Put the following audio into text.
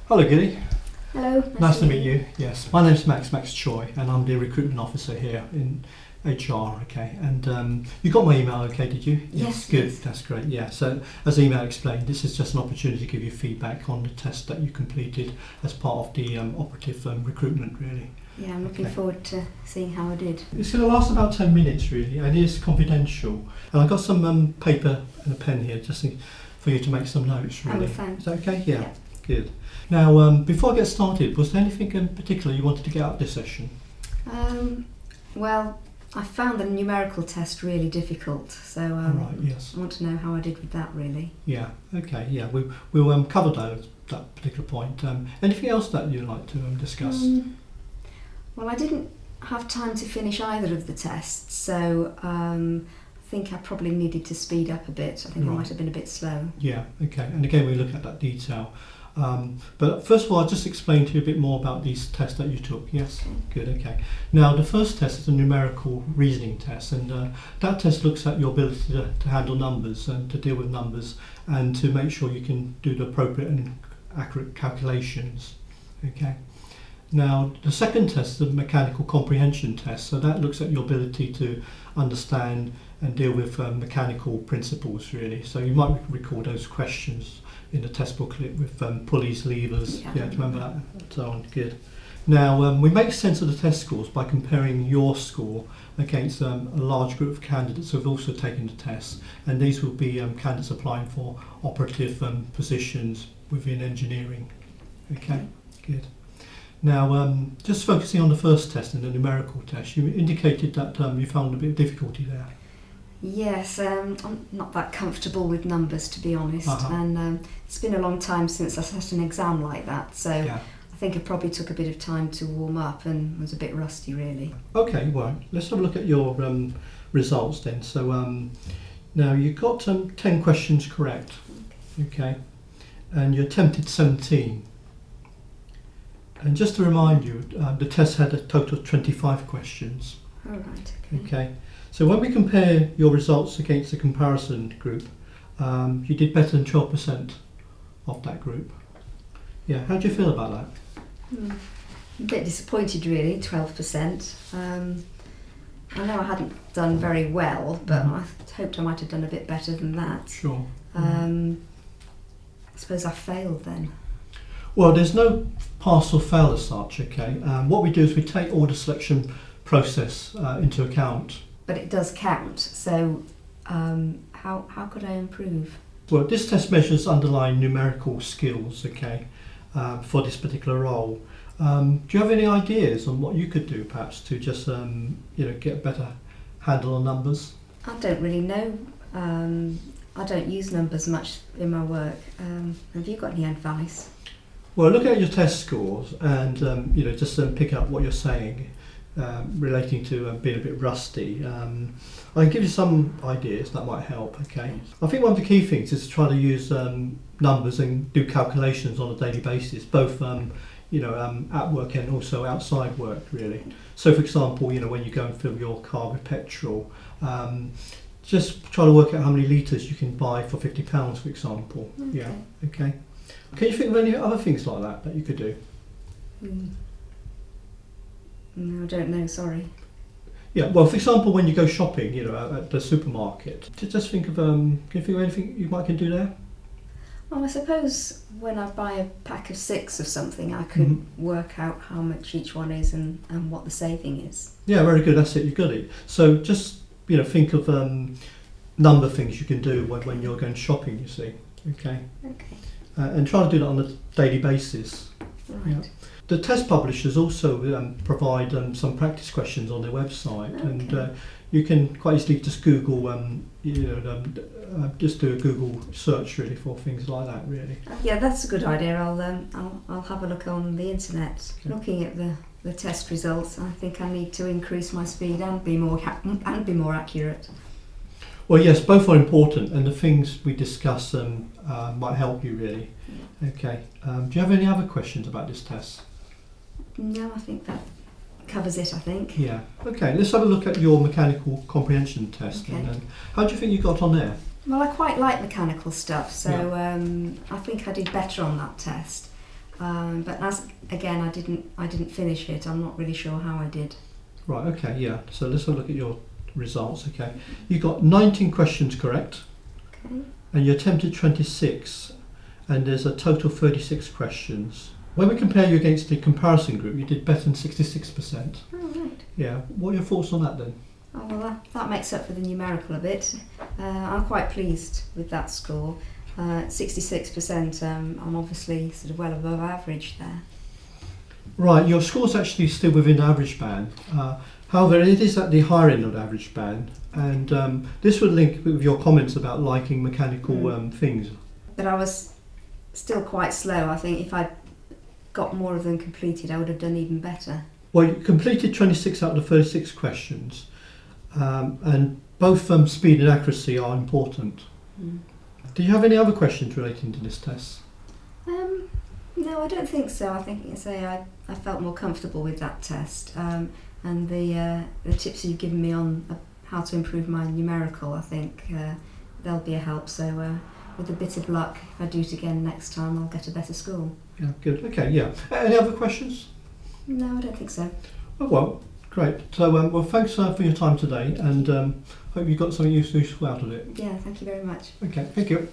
Hello, Gilly. Hello. Nice to meet you. Yes, my name's Max Choi, and I'm the recruitment officer here in HR. Okay, and you got my email, okay? Did you? Yes. Good. Yes. That's great. Yeah. So, as the email explained, this is just an opportunity to give you feedback on the test that you completed as part of the operative recruitment, really. Yeah, I'm looking forward to seeing how I did. It's going to last about 10 minutes, really, and it is confidential. And I've got some paper and a pen here, just for you to make some notes, really. Oh, thanks. Is that okay? Yeah. Yeah. Good. Now, before I get started, was there anything in particular you wanted to get out of this session? Well, I found the numerical test really difficult, so Right, yes. I want to know how I did with that, really. Yeah, okay, yeah. We'll cover that particular point. Anything else that you'd like to discuss? Well, I didn't have time to finish either of the tests, so I think I probably needed to speed up a bit. I think I might have been a bit slow. Yeah, okay. And again, we look at that detail. But first of all, I'll just explain to you a bit more about these tests that you took. Yes? Okay. Good, okay. Now, the first test is a numerical reasoning test, and that test looks at your ability to handle numbers and to deal with numbers and to make sure you can do the appropriate and accurate calculations. Okay. Now, the second test is a mechanical comprehension test, so that looks at your ability to understand and deal with mechanical principles, really. So you might recall those questions in the test booklet with pulleys, levers, do you remember that? And so on, good. Now, we make sense of the test scores by comparing your score against a large group of candidates who have also taken the test, and these will be candidates applying for operative positions within engineering. Okay, good. Now, just focusing on the first test and the numerical test, you indicated that you found a bit of difficulty there. Yes, I'm not that comfortable with numbers, to be honest, and it's been a long time since I sat an exam like that, so I think it probably took a bit of time to warm up and was a bit rusty, really. Okay, well, let's have a look at your results then. So now you got 10 questions correct, okay, and you attempted 17. And just to remind you, the test had a total of 25 questions. All right. Okay. So when we compare your results against the comparison group, you did better than 12% of that group. Yeah, how do you feel about that? A bit disappointed, really, 12%. I know I hadn't done very well, but I hoped I might have done a bit better than that. Sure. I suppose I failed then. Well, there's no pass or fail as such, okay? What we do is we take all the selection process into account. But it does count, so how could I improve? Well, this test measures underlying numerical skills, okay, for this particular role. Do you have any ideas on what you could do, perhaps, to just get a better handle on numbers? I don't really know. I don't use numbers much in my work. Have you got any advice? Well, looking at your test scores and just pick up what you're saying relating to being a bit rusty. I can give you some ideas that might help. Okay, I think one of the key things is to try to use numbers and do calculations on a daily basis, both at work and also outside work, really. So, for example, when you go and fill your car with petrol, just try to work out how many litres you can buy for £50, for example. Okay. Yeah. Okay. Can you think of any other things like that you could do? No, I don't know, sorry. Yeah, well, for example, when you go shopping, at the supermarket, just think of, can you think of anything you might can do there? Well, I suppose when I buy a pack of 6 of something, I could work out how much each one is and what the saving is. Yeah, very good, that's it, you got it. So just, think of number of things you can do when you're going shopping, you see. Okay. Okay. And try to do that on a daily basis. Right. Yeah. The test publishers also provide some practice questions on their website, and you can quite easily just Google, just do a Google search really for things like that. Really. Yeah, that's a good idea. I'll have a look on the internet, looking at the test results. I think I need to increase my speed and be more accurate. Well, yes, both are important, and the things we discuss might help you really. Yeah. Okay. Do you have any other questions about this test? No, I think that covers it, I think. Yeah. Okay, let's have a look at your mechanical comprehension test. Okay. And how do you think you got on there? Well, I quite like mechanical stuff, so I think I did better on that test. But again, I didn't finish it. I'm not really sure how I did. Right, okay, yeah. So let's have a look at your results, okay. You got 19 questions correct. Okay. And you attempted 26, and there's a total of 36 questions. When we compare you against the comparison group, you did better than 66%. Oh, right. Yeah, what are your thoughts on that then? Oh, well, that makes up for the numerical a bit. I'm quite pleased with that score. 66%, I'm obviously sort of well above average there. Right, your score's actually still within the average band. However, it is at the higher end of the average band, and this would link with your comments about liking mechanical things. But I was still quite slow. I think if I'd got more of them completed, I would have done even better. Well, you completed 26 out of the 36 questions, and both speed and accuracy are important. Do you have any other questions relating to this test? No, I don't think so. I think I felt more comfortable with that test, and the tips you've given me on how to improve my numerical, I think they'll be a help. So with a bit of luck, if I do it again next time, I'll get a better score. Yeah, good. Okay, yeah. Any other questions? No, I don't think so. Oh, well, great. So, well, thanks for your time today, and hope you got something useful out of it. Yeah, thank you very much. Okay, thank you.